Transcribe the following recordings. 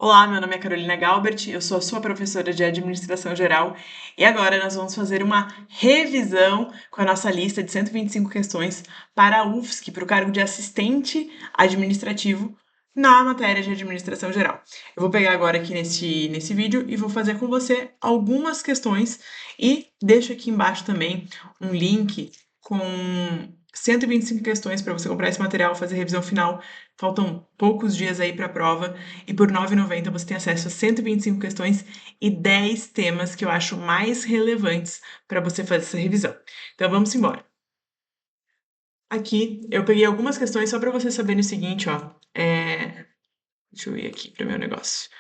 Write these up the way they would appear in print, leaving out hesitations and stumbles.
Olá, meu nome é Carolina Galbert, eu sou a sua professora de Administração Geral e agora nós vamos fazer uma revisão com a nossa lista de 125 questões para a UFSC, para o cargo de assistente administrativo na matéria de Administração Geral. Eu vou pegar agora aqui nesse vídeo e vou fazer com você algumas questões e deixo aqui embaixo também um link com 125 questões para você comprar esse material, fazer revisão final. Faltam poucos dias aí para a prova e por R$ 9,90 você tem acesso a 125 questões e 10 temas que eu acho mais relevantes para você fazer essa revisão. Então vamos embora. Aqui eu peguei algumas questões só para você saber o seguinte, ó. Deixa eu ir aqui para o meu negócio.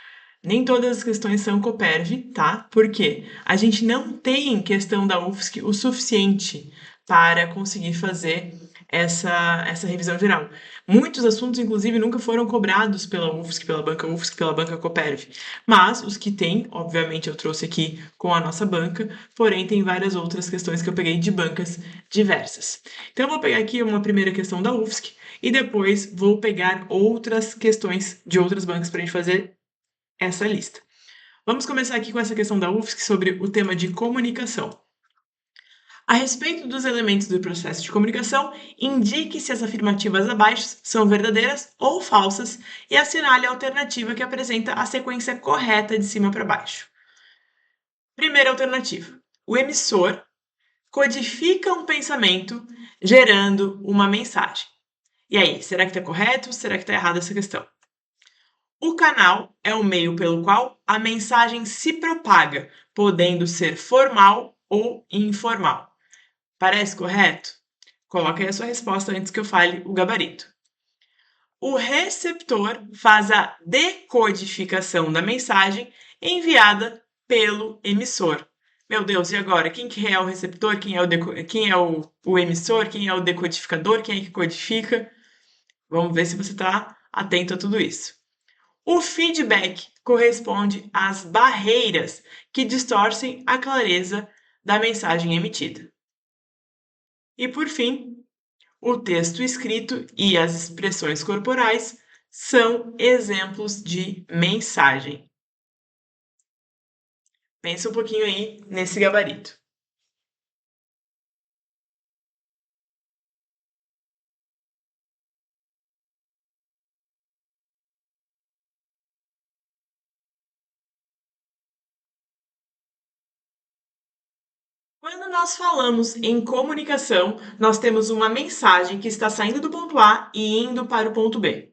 Nem todas as questões são Coperv, tá? Por quê? A gente não tem questão da UFSC o suficiente para conseguir fazer essa revisão geral. Muitos assuntos, inclusive, nunca foram cobrados pela UFSC, pela banca Coperv. Mas os que tem, obviamente, eu trouxe aqui com a nossa banca, porém tem várias outras questões que eu peguei de bancas diversas. Então eu vou pegar aqui uma primeira questão da UFSC e depois vou pegar outras questões de outras bancas para a gente fazer essa lista. Vamos começar aqui com essa questão da UFSC sobre o tema de comunicação. A respeito dos elementos do processo de comunicação, indique se as afirmativas abaixo são verdadeiras ou falsas e assinale a alternativa que apresenta a sequência correta de cima para baixo. Primeira alternativa: o emissor codifica um pensamento gerando uma mensagem. E aí, será que está correto ou será que está errada essa questão? O canal é o meio pelo qual a mensagem se propaga, podendo ser formal ou informal. Parece correto? Coloque aí a sua resposta antes que eu fale o gabarito. O receptor faz a decodificação da mensagem enviada pelo emissor. Meu Deus, e agora? Quem que é o receptor? Quem é o emissor? Quem é o decodificador? Quem é que codifica? Vamos ver se você está atento a tudo isso. O feedback corresponde às barreiras que distorcem a clareza da mensagem emitida. E, por fim, o texto escrito e as expressões corporais são exemplos de mensagem. Pensa um pouquinho aí nesse gabarito. Quando nós falamos em comunicação, nós temos uma mensagem que está saindo do ponto A e indo para o ponto B.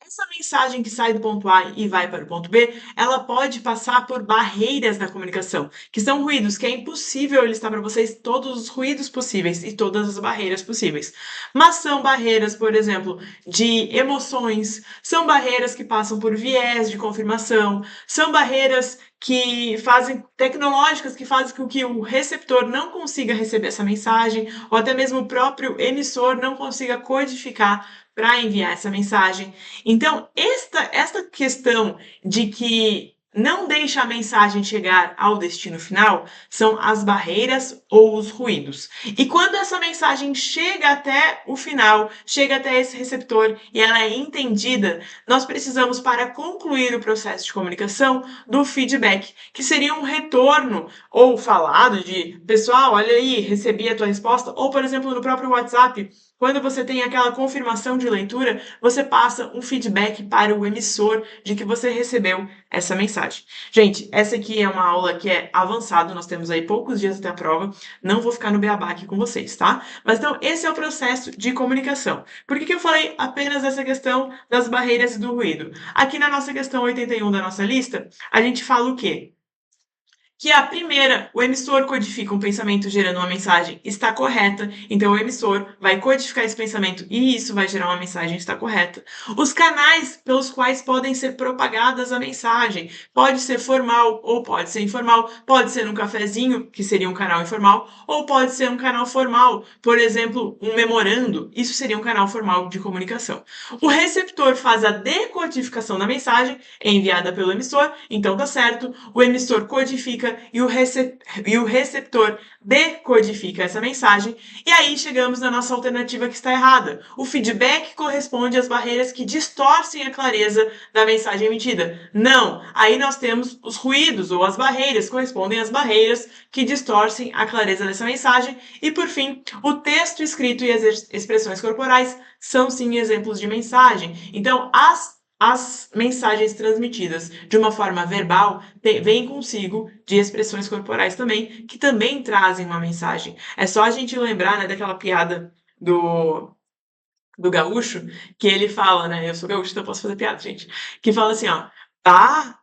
Essa mensagem que sai do ponto A e vai para o ponto B, ela pode passar por barreiras da comunicação, que são ruídos, que é impossível eu listar para vocês todos os ruídos possíveis e todas as barreiras possíveis. Mas são barreiras, por exemplo, de emoções, são barreiras que passam por viés de confirmação, são barreiras tecnológicas que fazem com que o receptor não consiga receber essa mensagem, ou até mesmo o próprio emissor não consiga codificar para enviar essa mensagem. Então, esta questão de que não deixa a mensagem chegar ao destino final são as barreiras ou os ruídos. E quando essa mensagem chega até o final, chega até esse receptor e ela é entendida, nós precisamos, para concluir o processo de comunicação, do feedback, que seria um retorno ou falado de pessoal, olha aí, recebi a tua resposta, ou por exemplo no próprio WhatsApp, quando você tem aquela confirmação de leitura, você passa um feedback para o emissor de que você recebeu essa mensagem. Gente, essa aqui é uma aula que é avançada, nós temos aí poucos dias até a prova, não vou ficar no beabá aqui com vocês, tá? Mas então, esse é o processo de comunicação. Por que eu falei apenas dessa questão das barreiras e do ruído? Aqui na nossa questão 81 da nossa lista, a gente fala o quê? Que a primeira, o emissor codifica um pensamento gerando uma mensagem, está correta, então o emissor vai codificar esse pensamento e isso vai gerar uma mensagem, está correta. Os canais pelos quais podem ser propagadas a mensagem, pode ser formal ou pode ser informal, pode ser um cafezinho, que seria um canal informal, ou pode ser um canal formal, por exemplo, um memorando, isso seria um canal formal de comunicação. O receptor faz a decodificação da mensagem enviada pelo emissor, então tá certo, o emissor codifica codifica e o receptor decodifica essa mensagem. E aí chegamos na nossa alternativa que está errada. O feedback corresponde às barreiras que distorcem a clareza da mensagem emitida. Não, aí nós temos os ruídos ou as barreiras, correspondem às barreiras que distorcem a clareza dessa mensagem. E por fim, o texto escrito e as expressões corporais são sim exemplos de mensagem. Então, as mensagens transmitidas de uma forma verbal vêm consigo de expressões corporais também, que também trazem uma mensagem. É só a gente lembrar, né, daquela piada do gaúcho, que ele fala, né? Eu sou gaúcho, então eu posso fazer piada, gente. Que fala assim, ó. Bah,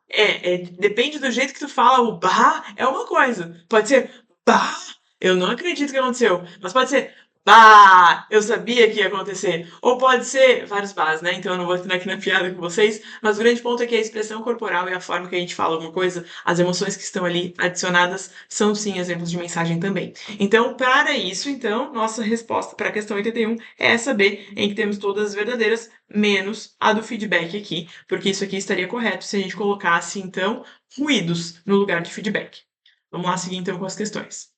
depende do jeito que tu fala. O bah é uma coisa. Pode ser bah, eu não acredito que aconteceu. Mas pode ser bah, eu sabia que ia acontecer. Ou pode ser vários bahs, né? Então eu não vou entrar aqui na piada com vocês. Mas o grande ponto é que a expressão corporal e a forma que a gente fala alguma coisa, as emoções que estão ali adicionadas, são sim exemplos de mensagem também. Então, para isso, então, nossa resposta para a questão 81 é essa B, em que temos todas as verdadeiras, menos a do feedback aqui, porque isso aqui estaria correto se a gente colocasse, então, ruídos no lugar de feedback. Vamos lá seguir, então, com as questões.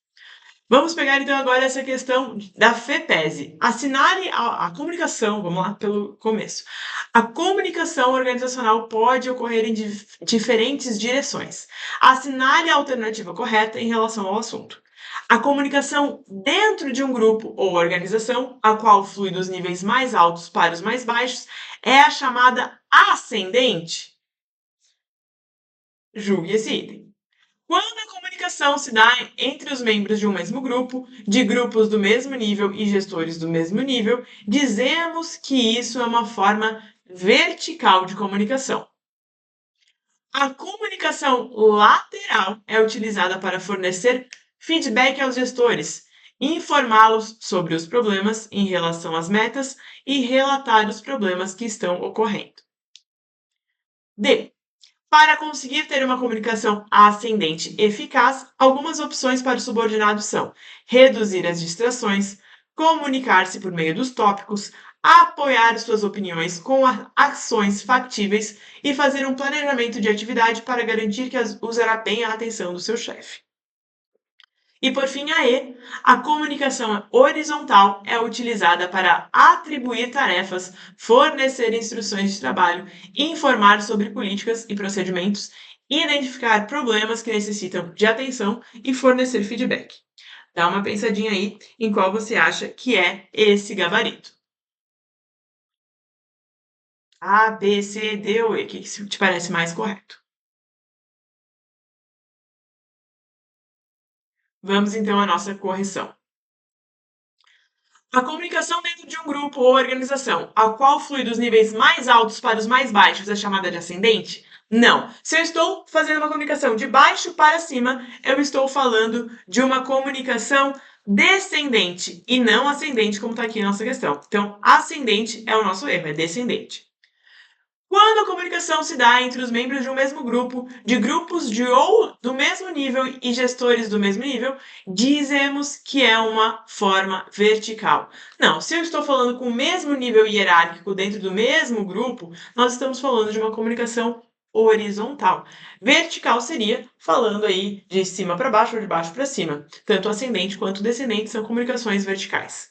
Vamos pegar, então, agora essa questão da FEPESE. Assinale a comunicação, vamos lá pelo começo. A comunicação organizacional pode ocorrer em diferentes direções. Assinale a alternativa correta em relação ao assunto. A comunicação dentro de um grupo ou organização, a qual flui dos níveis mais altos para os mais baixos, é a chamada ascendente. Julgue esse item. Quando a comunicação se dá entre os membros de um mesmo grupo, de grupos do mesmo nível e gestores do mesmo nível, dizemos que isso é uma forma vertical de comunicação. A comunicação lateral é utilizada para fornecer feedback aos gestores, informá-los sobre os problemas em relação às metas e relatar os problemas que estão ocorrendo. D. Para conseguir ter uma comunicação ascendente eficaz, algumas opções para o subordinado são reduzir as distrações, comunicar-se por meio dos tópicos, apoiar suas opiniões com ações factíveis e fazer um planejamento de atividade para garantir que usará bem a atenção do seu chefe. E por fim, a E, a comunicação horizontal é utilizada para atribuir tarefas, fornecer instruções de trabalho, informar sobre políticas e procedimentos, identificar problemas que necessitam de atenção e fornecer feedback. Dá uma pensadinha aí em qual você acha que é esse gabarito. A, B, C, D ou E, o que te parece mais correto? Vamos então à nossa correção. A comunicação dentro de um grupo ou organização, a qual flui dos níveis mais altos para os mais baixos, é chamada de ascendente? Não. Se eu estou fazendo uma comunicação de baixo para cima, eu estou falando de uma comunicação descendente e não ascendente, como está aqui na nossa questão. Então, ascendente é o nosso erro, é descendente. Quando a comunicação se dá entre os membros de um mesmo grupo, de grupos do mesmo nível e gestores do mesmo nível, dizemos que é uma forma vertical. Não, se eu estou falando com o mesmo nível hierárquico dentro do mesmo grupo, nós estamos falando de uma comunicação horizontal. Vertical seria falando aí de cima para baixo ou de baixo para cima. Tanto ascendente quanto descendente são comunicações verticais.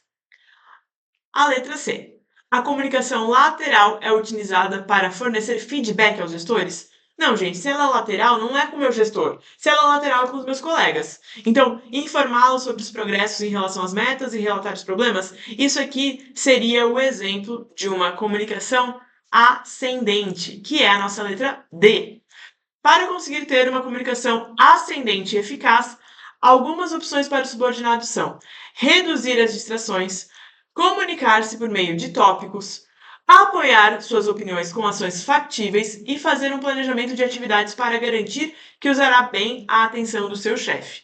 A letra C. A comunicação lateral é utilizada para fornecer feedback aos gestores? Não, gente, se ela é lateral, não é com o meu gestor. Se ela é lateral, é com os meus colegas. Então, informá-los sobre os progressos em relação às metas e relatar os problemas, isso aqui seria o exemplo de uma comunicação ascendente, que é a nossa letra D. Para conseguir ter uma comunicação ascendente e eficaz, algumas opções para o subordinado são reduzir as distrações, comunicar-se por meio de tópicos, apoiar suas opiniões com ações factíveis e fazer um planejamento de atividades para garantir que usará bem a atenção do seu chefe.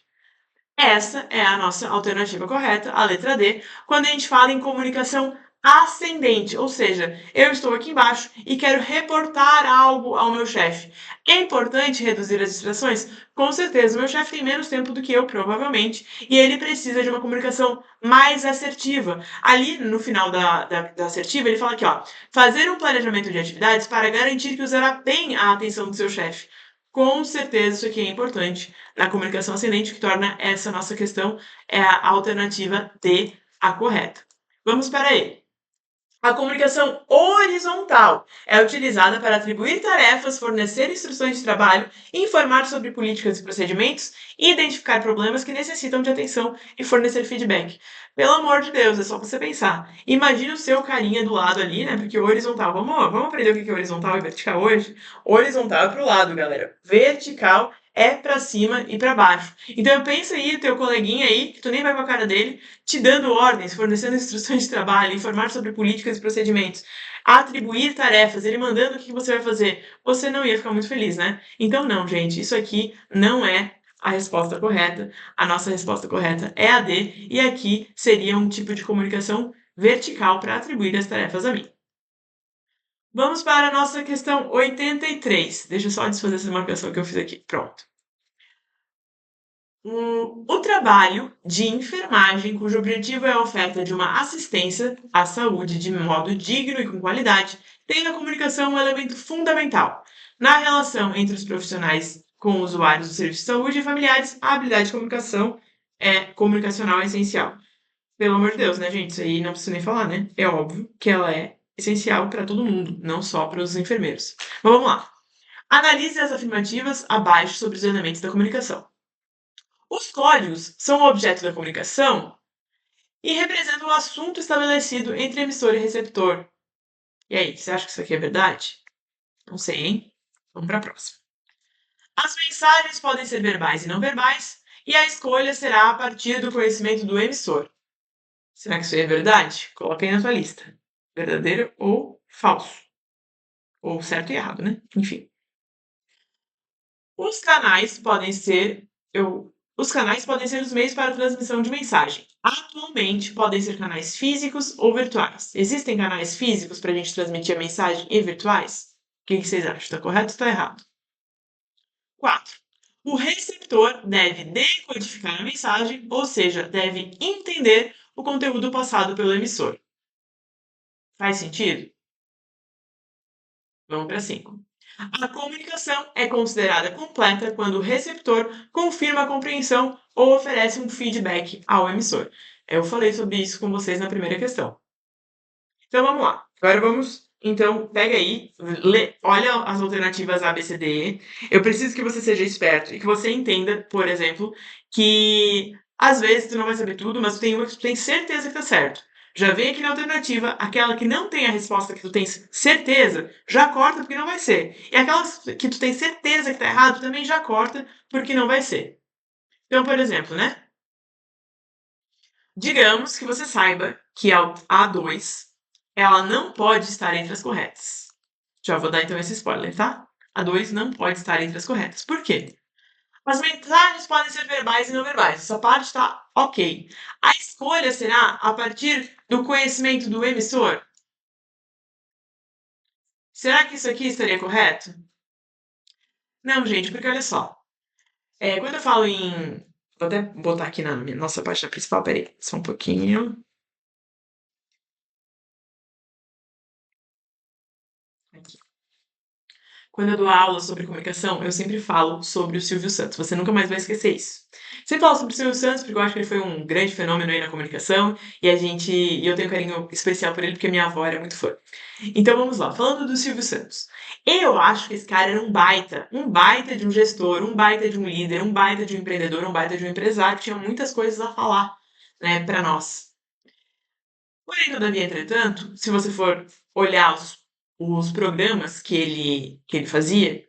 Essa é a nossa alternativa correta, a letra D, quando a gente fala em comunicação ascendente, ou seja, eu estou aqui embaixo e quero reportar algo ao meu chefe. É importante reduzir as distrações? Com certeza, o meu chefe tem menos tempo do que eu, provavelmente, e ele precisa de uma comunicação mais assertiva. Ali, no final da assertiva, ele fala aqui, ó, fazer um planejamento de atividades para garantir que usará bem a atenção do seu chefe. Com certeza isso aqui é importante na comunicação ascendente, que torna essa nossa questão a alternativa D a correta. Vamos para E. A comunicação horizontal é utilizada para atribuir tarefas, fornecer instruções de trabalho, informar sobre políticas e procedimentos, identificar problemas que necessitam de atenção e fornecer feedback. Pelo amor de Deus, é só você pensar. Imagina o seu carinha do lado ali, né? Porque horizontal, vamos aprender o que é horizontal e vertical hoje? Horizontal é pro lado, galera. Vertical é para cima e para baixo. Então pensa aí, teu coleguinha aí, que tu nem vai com a cara dele, te dando ordens, fornecendo instruções de trabalho, informar sobre políticas e procedimentos, atribuir tarefas, ele mandando o que você vai fazer, você não ia ficar muito feliz, né? Então, não, gente, isso aqui não é a resposta correta. A nossa resposta correta é a D, e aqui seria um tipo de comunicação vertical para atribuir as tarefas a mim. Vamos para a nossa questão 83. Deixa eu só desfazer essa marcação que eu fiz aqui. Pronto. O trabalho de enfermagem, cujo objetivo é a oferta de uma assistência à saúde de modo digno e com qualidade, tem a comunicação um elemento fundamental. Na relação entre os profissionais com usuários do serviço de saúde e familiares, a habilidade de comunicacional é essencial. Pelo amor de Deus, né, gente? Isso aí não preciso nem falar, né? É óbvio que ela é essencial para todo mundo, não só para os enfermeiros. Mas vamos lá. Analise as afirmativas abaixo sobre os elementos da comunicação. Os códigos são o objeto da comunicação e representam o assunto estabelecido entre emissor e receptor. E aí, você acha que isso aqui é verdade? Não sei, hein? Vamos para a próxima. As mensagens podem ser verbais e não verbais, e a escolha será a partir do conhecimento do emissor. Será que isso aí é verdade? Coloca aí na sua lista. Verdadeiro ou falso? Ou certo e errado, né? Enfim. Os canais podem ser. Os canais podem ser os meios para a transmissão de mensagem. Atualmente, podem ser canais físicos ou virtuais. Existem canais físicos para a gente transmitir a mensagem e virtuais? O que vocês acham? Está correto ou está errado? 4. O receptor deve decodificar a mensagem, ou seja, deve entender o conteúdo passado pelo emissor. Faz sentido? Vamos para 5. A comunicação é considerada completa quando o receptor confirma a compreensão ou oferece um feedback ao emissor. Eu falei sobre isso com vocês na primeira questão. Então vamos lá. Agora vamos. Então, pega aí, olha as alternativas A, B, C, D, E. Eu preciso que você seja esperto e que você entenda, por exemplo, que às vezes tu não vai saber tudo, mas tu tem uma que tu tem certeza que tá certo. Já vem aqui na alternativa, aquela que não tem a resposta que tu tens certeza, já corta porque não vai ser. E aquelas que tu tem certeza que tá errado, também já corta porque não vai ser. Então, por exemplo, né? Digamos que você saiba que a A2 ela não pode estar entre as corretas. Já vou dar então esse spoiler, tá? A 2 não pode estar entre as corretas. Por quê? As mensagens podem ser verbais e não verbais. Essa parte está ok. A escolha será a partir do conhecimento do emissor? Será que isso aqui estaria correto? Não, gente, porque olha só. Quando eu falo em. Vou até botar aqui na nossa página principal, peraí, só um pouquinho. Aqui. Quando eu dou aula sobre comunicação, eu sempre falo sobre o Silvio Santos. Você nunca mais vai esquecer isso. Sempre falo sobre o Silvio Santos porque eu acho que ele foi um grande fenômeno aí na comunicação e eu tenho um carinho especial por ele porque minha avó era muito fã. Então vamos lá, falando do Silvio Santos. Eu acho que esse cara era um baita de um gestor, um baita de um líder, um baita de um empreendedor, um baita de um empresário que tinha muitas coisas a falar, né, para nós. Porém, todavia, entretanto, se você for olhar os programas que ele fazia,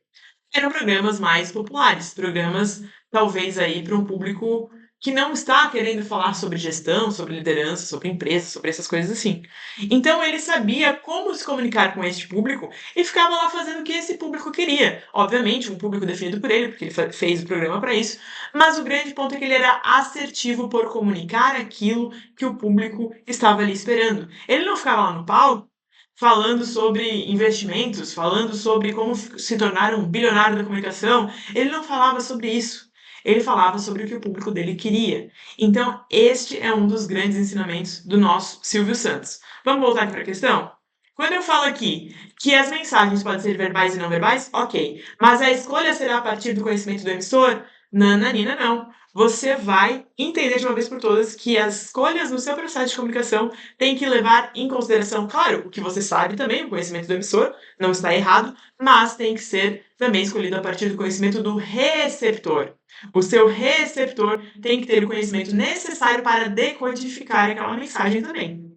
eram programas mais populares, programas talvez aí para um público que não está querendo falar sobre gestão, sobre liderança, sobre empresa, sobre essas coisas assim. Então ele sabia como se comunicar com este público e ficava lá fazendo o que esse público queria. Obviamente, um público definido por ele, porque ele fez o programa para isso, mas o grande ponto é que ele era assertivo por comunicar aquilo que o público estava ali esperando. Ele não ficava lá no palco falando sobre investimentos, falando sobre como se tornar um bilionário da comunicação. Ele não falava sobre isso. Ele falava sobre o que o público dele queria. Então, este é um dos grandes ensinamentos do nosso Silvio Santos. Vamos voltar aqui para a questão? Quando eu falo aqui que as mensagens podem ser verbais e não verbais, ok. Mas a escolha será a partir do conhecimento do emissor? Nananina, não. Você vai entender de uma vez por todas que as escolhas no seu processo de comunicação têm que levar em consideração, claro, o que você sabe também, o conhecimento do emissor, não está errado, mas tem que ser também escolhido a partir do conhecimento do receptor. O seu receptor tem que ter o conhecimento necessário para decodificar aquela mensagem também.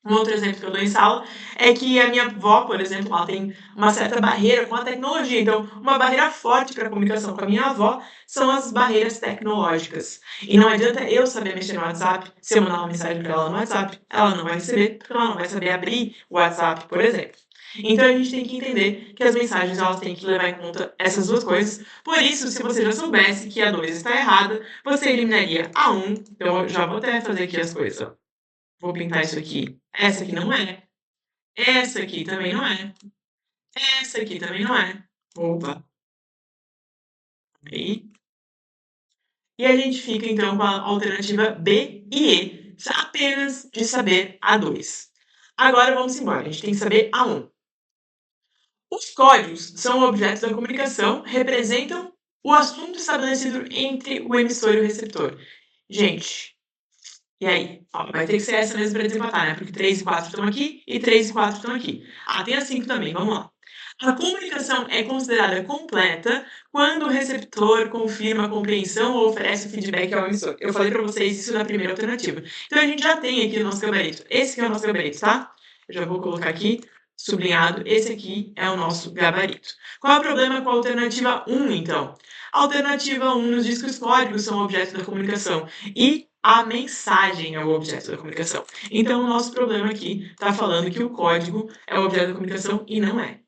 Um outro exemplo que eu dou em sala é que a minha avó, por exemplo, ela tem uma certa barreira com a tecnologia. Então, uma barreira forte para a comunicação com a minha avó são as barreiras tecnológicas. E não adianta eu saber mexer no WhatsApp, se eu mandar uma mensagem para ela no WhatsApp, ela não vai receber, porque ela não vai saber abrir o WhatsApp, por exemplo. Então a gente tem que entender que as mensagens elas têm que levar em conta essas duas coisas. Por isso, se você já soubesse que a 2 está errada, você eliminaria a 1. Então eu já vou até fazer aqui as coisas. Ó. Vou pintar isso aqui. Essa aqui não é. Essa aqui também não é. Essa aqui também não é. Opa. Aí. E a gente fica então com a alternativa B e E, apenas de saber a 2. Agora vamos embora, a gente tem que saber a 1. Os códigos são objetos da comunicação, representam o assunto estabelecido entre o emissor e o receptor. Gente, e aí? Ó, vai ter que ser essa mesmo para desempatar, né? Porque 3 e 4 estão aqui e 3 e 4 estão aqui. Ah, tem a 5 também, vamos lá. A comunicação é considerada completa quando o receptor confirma a compreensão ou oferece o feedback ao emissor. Eu falei para vocês isso na primeira alternativa. Então a gente já tem aqui o nosso gabarito. Esse aqui é o nosso gabarito, tá? Eu já vou colocar aqui, sublinhado. Esse aqui é o nosso gabarito. Qual é o problema com a alternativa 1, então? A alternativa 1 nos diz que os códigos são objeto da comunicação e a mensagem é o objeto da comunicação. Então, o nosso problema aqui está falando que o código é o objeto da comunicação e não é.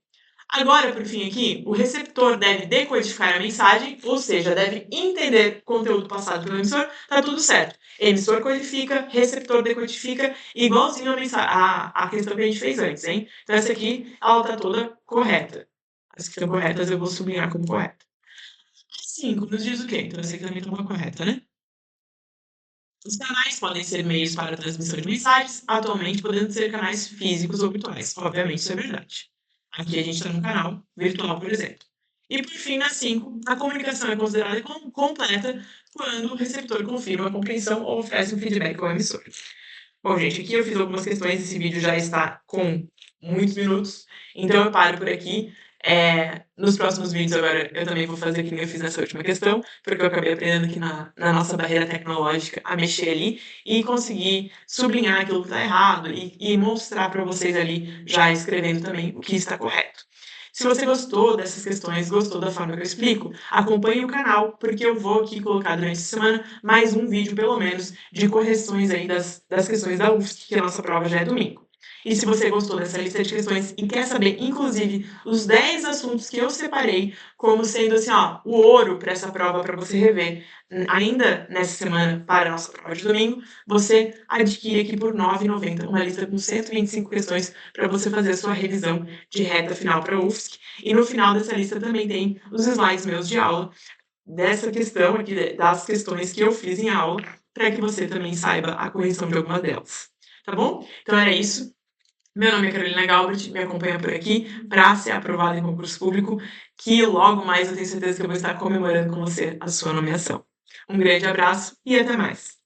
Agora, por fim, aqui, o receptor deve decodificar a mensagem, ou seja, deve entender o conteúdo passado pelo emissor, tá tudo certo. Emissor codifica, receptor decodifica, igualzinho a questão que a gente fez antes, hein? Então, essa aqui, ela tá toda correta. As que estão corretas eu vou sublinhar como correta. 5 nos diz o quê? Então, essa aqui também está correta, né? Os canais podem ser meios para a transmissão de mensagens, atualmente podendo ser canais físicos ou virtuais. Obviamente, isso é verdade. Aqui a gente está no canal virtual, por exemplo. E por fim, na 5, a comunicação é considerada completa quando o receptor confirma a compreensão ou oferece um feedback ao emissor. Bom, gente, aqui eu fiz algumas questões, esse vídeo já está com muitos minutos, então eu paro por aqui. Nos próximos vídeos agora eu também vou fazer que nem eu fiz nessa última questão, porque eu acabei aprendendo aqui na nossa barreira tecnológica a mexer ali e conseguir sublinhar aquilo que está errado e mostrar para vocês ali, já escrevendo também o que está correto. Se você gostou dessas questões, gostou da forma que eu explico, acompanhe o canal, porque eu vou aqui colocar durante a semana mais um vídeo, pelo menos, de correções aí das questões da UFSC, que a nossa prova já é domingo. E se você gostou dessa lista de questões e quer saber, inclusive, os 10 assuntos que eu separei como sendo assim, ó, o ouro para essa prova para você rever ainda nessa semana para a nossa prova de domingo, você adquire aqui por R$ 9,90 uma lista com 125 questões para você fazer a sua revisão de reta final para a UFSC. E no final dessa lista também tem os slides meus de aula dessa questão aqui, das questões que eu fiz em aula, para que você também saiba a correção de algumas delas. Tá bom? Então era isso. Meu nome é Carolina Galbert, me acompanha por aqui para ser aprovada em concurso público, que logo mais eu tenho certeza que eu vou estar comemorando com você a sua nomeação. Um grande abraço e até mais!